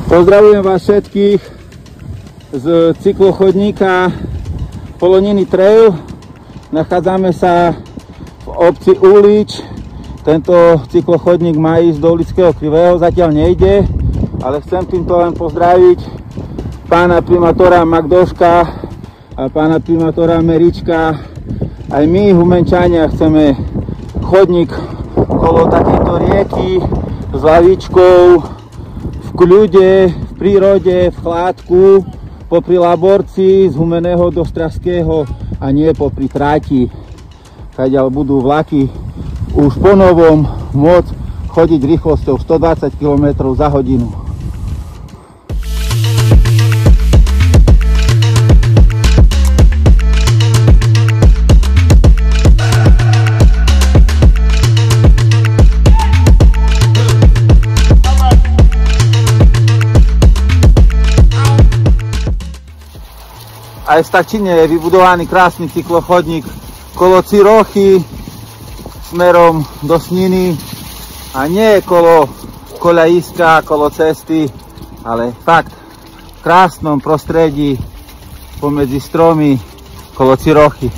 Pozdravujem vás všetkých z cyklochodníka Poloniny Trail. Nachádzame sa v obci Ulič. Tento cyklochodník má ísť do Ulického Krivého, zatiaľ nejde, ale chcem týmto len pozdraviť pána primátora Magdoška a pána primátora Merička. Aj my, Humenčania, chceme chodník okolo takejto rieky s lavičkou, v kľude, v prírode, v chládku, popri Laborci, z Humeného do Stravského a nie popri tráti. Kadiaľ budú vlaky už po novom môcť chodiť rýchlosťou 120 km za hodinu. Aj v Stachčine je vybudovaný krásny cyklochodník kolo Cirochy smerom do Sniny a nie kolo koľajiska, kolo cesty, ale fakt v krásnom prostredí pomedzi stromy kolo Cirochy.